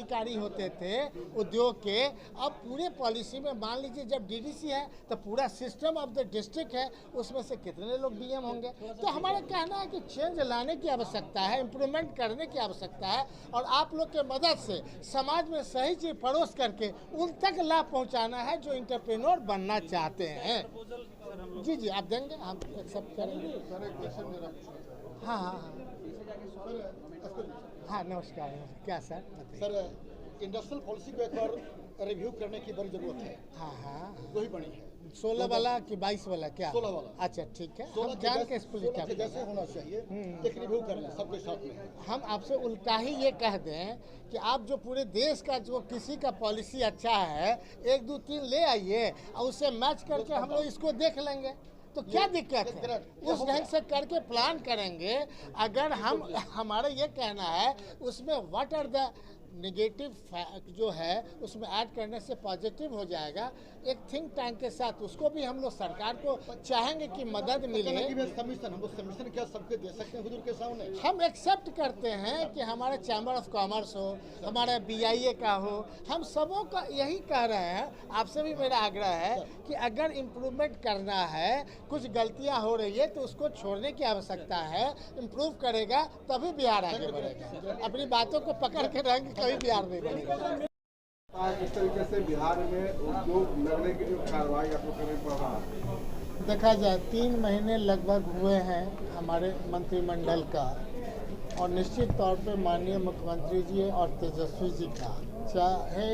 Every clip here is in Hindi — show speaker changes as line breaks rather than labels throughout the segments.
अधिकारी होते थे उद्योग के, अब पूरे पॉलिसी में मान लीजिए जब डीडीसी है तो पूरा सिस्टम ऑफ द डिस्ट्रिक्ट है, उसमें से कितने लोग डीएम होंगे। तो हमारा कहना है कि चेंज लाने की आवश्यकता है, इम्प्रूवमेंट करने की आवश्यकता है, और आप लोग के मदद से समाज में सही चीज परोस करके उन तक लाभ पहुंचाना है जो इंटरप्रेन्योर बनना चाहते हैं। जी जी, आप देंगे, हम एक्सेप्ट करेंगे। हाँ हाँ हाँ, नमस्कार। क्या सर?
सर, इंडस्ट्रियल पॉलिसी को एक बार रिव्यू करने की बड़ी जरूरत है।
हाँ हाँ,
दो ही बनी है,
16 वाला कि 22 वाला? क्या
16 वाला।
अच्छा ठीक है,
16
हम जान के एक्सप्लेन
के जैसे होना चाहिए, एक रिव्यू कर लें सबके साथ में।
हम आपसे उल्टा ही ये कह दें कि आप जो पूरे देश का जो किसी का पॉलिसी अच्छा है 1 2 3 ले आइए और उससे मैच करके हम लोग इसको देख लेंगे, तो क्या दिक्कत है? उस ढंग से करके प्लान करेंगे। अगर हम हमारा ये कहना है उसमें व्हाट आर द नेगेटिव जो है उसमें ऐड करने से पॉजिटिव हो जाएगा। एक थिंक टैंक के साथ उसको भी हम लोग सरकार को चाहेंगे कि मदद मिले।
सबमिशन हम लोग सबमिशन क्या सबके दे सकते हैं हुजूर के सामने?
हम एक्सेप्ट करते हैं कि हमारा चैम्बर ऑफ कॉमर्स हो, हमारा BIA का हो, हम सबों का यही कह रहे हैं। आपसे भी मेरा आग्रह है कि अगर इम्प्रूवमेंट करना है, कुछ गलतियां हो रही है तो उसको छोड़ने की आवश्यकता है। इम्प्रूव करेगा तभी बिहार आगे बढ़ेगा। अपनी बातों को पकड़ के रहेंगे कभी बिहार नहीं बढ़ेगा।
इस तरीके से बिहार में उद्योग लगने की जो कार्रवाई आप लोग करने पड़ रहा है,
देखा जाए 3 महीने लगभग हुए हैं हमारे मंत्रिमंडल का, और निश्चित तौर पे माननीय मुख्यमंत्री जी और तेजस्वी जी का, चाहे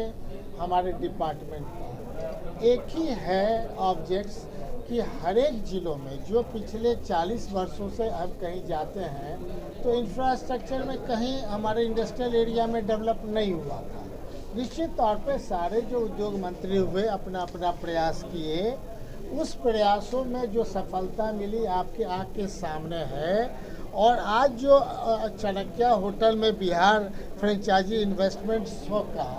हमारे डिपार्टमेंट का, एक ही है ऑब्जेक्ट्स कि हर एक ज़िलों में जो पिछले 40 वर्षों से अब कहीं जाते हैं तो इंफ्रास्ट्रक्चर में कहीं हमारे इंडस्ट्रियल एरिया में डेवलप नहीं हुआ था। निश्चित तौर पे सारे जो उद्योग मंत्री हुए अपना अपना प्रयास किए, उस प्रयासों में जो सफलता मिली आपके आँख के सामने है। और आज जो चाणक्य होटल में बिहार फ्रेंचाइजी इन्वेस्टमेंट शो का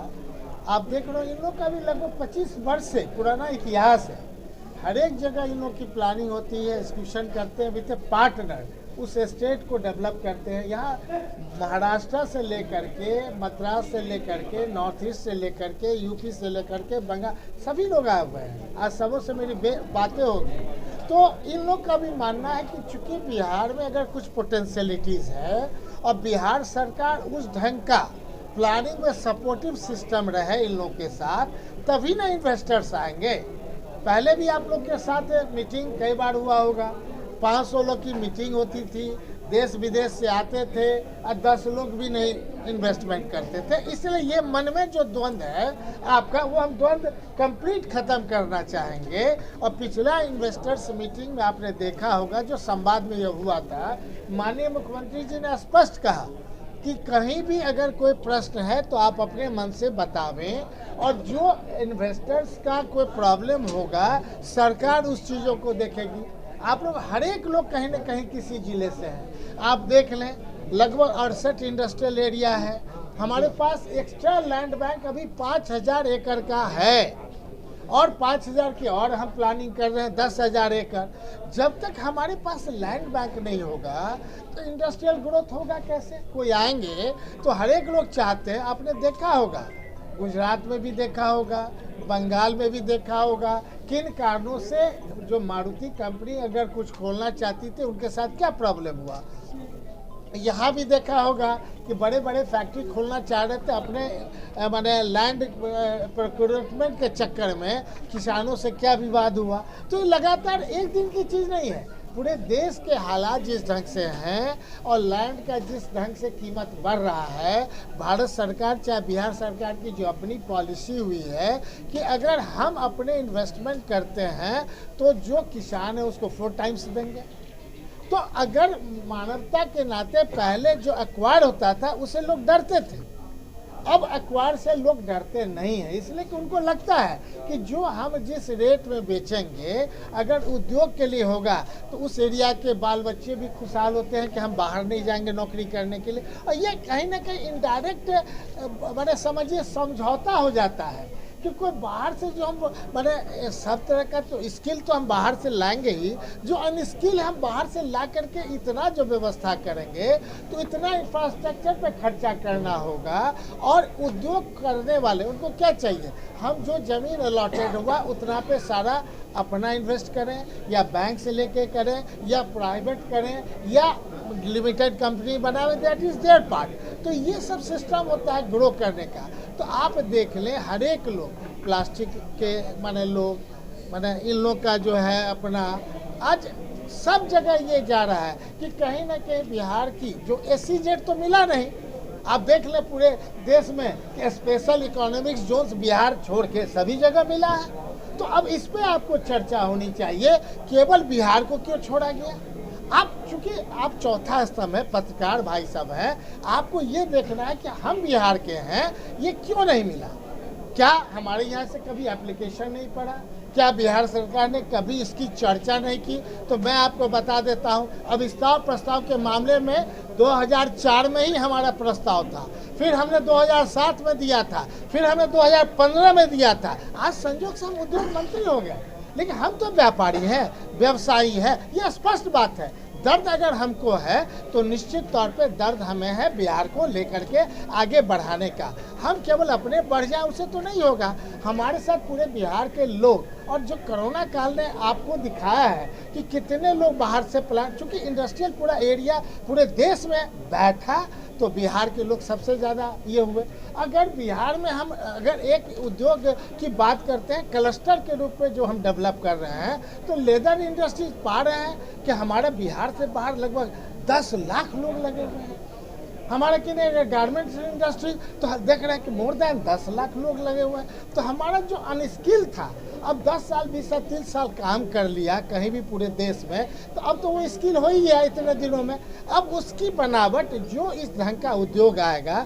आप देख रहे हो, इन लोग का भी लगभग 25 वर्ष से पुराना इतिहास है। हर एक जगह इन लोग की प्लानिंग होती है, एक्सिक्यूशन करते हैं विद ए पार्टनर, उस स्टेट को डेवलप करते हैं। यहाँ महाराष्ट्र से लेकर के, मद्रास से लेकर के, नॉर्थ ईस्ट से लेकर के, यूपी से लेकर के, बंगाल, सभी लोग आए हुए हैं। आज सबों से मेरी बातें होगी तो इन लोग का भी मानना है कि चूंकि बिहार में अगर कुछ पोटेंशियलिटीज़ है और बिहार सरकार उस ढंग का प्लानिंग में सपोर्टिव सिस्टम रहे इन लोग के साथ, तभी ना इन्वेस्टर्स आएंगे। पहले भी आप लोग के साथ मीटिंग कई बार हुआ होगा, 500 लोग की मीटिंग होती थी, देश विदेश से आते थे और 10 लोग भी नहीं इन्वेस्टमेंट करते थे। इसलिए ये मन में जो द्वंद्व है आपका, वो हम द्वंद्व कंप्लीट खत्म करना चाहेंगे। और पिछला इन्वेस्टर्स मीटिंग में आपने देखा होगा जो संवाद में ये हुआ था, माननीय मुख्यमंत्री जी ने स्पष्ट कहा कि कहीं भी अगर कोई प्रश्न है तो आप अपने मन से बतावें, और जो इन्वेस्टर्स का कोई प्रॉब्लम होगा सरकार उस चीज़ों को देखेगी। आप लोग हर एक लोग कहीं न कहीं किसी जिले से हैं। आप देख लें, लगभग 68 इंडस्ट्रियल एरिया है हमारे पास। एक्स्ट्रा लैंड बैंक अभी 5000 एकड़ का है, और 5000 की और हम प्लानिंग कर रहे हैं 10,000 एकड़। जब तक हमारे पास लैंड बैंक नहीं होगा तो इंडस्ट्रियल ग्रोथ होगा कैसे? कोई आएंगे तो हर एक लोग चाहते हैं, आपने देखा होगा गुजरात में भी देखा होगा, बंगाल में भी देखा होगा, किन कारणों से जो मारुति कंपनी अगर कुछ खोलना चाहती थी उनके साथ क्या प्रॉब्लम हुआ। यहाँ भी देखा होगा कि बड़े बड़े फैक्ट्री खोलना चाह रहे थे, अपने माने लैंड प्रोक्योरमेंट के चक्कर में किसानों से क्या विवाद हुआ। तो ये लगातार एक दिन की चीज़ नहीं है। पूरे देश के हालात जिस ढंग से हैं और लैंड का जिस ढंग से कीमत बढ़ रहा है, भारत सरकार चाहे बिहार सरकार की जो अपनी पॉलिसी हुई है कि अगर हम अपने इन्वेस्टमेंट करते हैं तो जो किसान है उसको 4 टाइम्स देंगे। तो अगर मानवता के नाते पहले जो एक्वायर होता था उसे लोग डरते थे, अब एक्वायर से लोग डरते नहीं हैं, इसलिए कि उनको लगता है कि जो हम जिस रेट में बेचेंगे अगर उद्योग के लिए होगा तो उस एरिया के बाल बच्चे भी खुशहाल होते हैं कि हम बाहर नहीं जाएंगे नौकरी करने के लिए। और ये कहीं ना कहीं इनडायरेक्ट मैंने समझिए समझौता हो जाता है कि कोई बाहर से जो हम मैंने सब तरह का तो स्किल तो हम बाहर से लाएंगे ही, जो अनस्किल हम बाहर से ला करके इतना जो व्यवस्था करेंगे तो इतना इंफ्रास्ट्रक्चर पे खर्चा करना होगा। और उद्योग करने वाले उनको क्या चाहिए, हम जो ज़मीन अलॉटेड हुआ उतना पे सारा अपना इन्वेस्ट करें या बैंक से लेके करें या प्राइवेट करें या लिमिटेड कंपनी बनावे, दैट इज़ देयर पार्ट। तो ये सब सिस्टम होता है ग्रो करने का। तो आप देख लें हर एक लोग प्लास्टिक के माने लोग माने इन लोग का जो है अपना आज सब जगह ये जा रहा है कि कहीं ना कहीं बिहार की जो SEZ तो मिला नहीं। आप देख लें पूरे देश में कि स्पेशल इकोनॉमिक जोन्स बिहार छोड़ के सभी जगह मिला है। तो अब इस पे आपको चर्चा होनी चाहिए, केवल बिहार को क्यों छोड़ा गया। आप चूंकि आप चौथा स्तंभ है, पत्रकार भाई साहब हैं, आपको ये देखना है कि हम बिहार के हैं, ये क्यों नहीं मिला। क्या हमारे यहाँ से कभी एप्लीकेशन नहीं पड़ा, क्या बिहार सरकार ने कभी इसकी चर्चा नहीं की। तो मैं आपको बता देता हूँ, अब विस्तार प्रस्ताव के मामले में 2004 में ही हमारा प्रस्ताव था, फिर हमने 2007 में दिया था, फिर हमने 2015 में दिया था। आज संजोग से हम उद्योग मंत्री हो गए, लेकिन हम तो व्यापारी हैं, व्यवसायी हैं, यह स्पष्ट बात है। दर्द अगर हमको है तो निश्चित तौर पे दर्द हमें है बिहार को लेकर के आगे बढ़ाने का। हम केवल अपने बढ़ जाए उससे तो नहीं होगा, हमारे साथ पूरे बिहार के लोग। और जो कोरोना काल ने आपको दिखाया है कि कितने लोग बाहर से प्लांट, चूँकि इंडस्ट्रियल पूरा एरिया पूरे देश में बैठा, तो बिहार के लोग सबसे ज़्यादा ये हुए। अगर बिहार में हम अगर एक उद्योग की बात करते हैं क्लस्टर के रूप में जो हम डेवलप कर रहे हैं, तो लेदर इंडस्ट्री पा रहे हैं कि हमारे बिहार से बाहर लगभग 10 लाख लोग लगे हुए हैं। हमारे किन्हीं गारमेंट्स इंडस्ट्री तो देख रहे हैं कि मोर देन 10 लाख लोग लगे हुए हैं। तो हमारा जो अनस्किल था, अब 10 साल 20 साल 30 साल काम कर लिया कहीं भी पूरे देश में, तो अब तो वो स्किल हो ही है इतने दिनों में। अब उसकी बनावट जो इस ढंग का उद्योग आएगा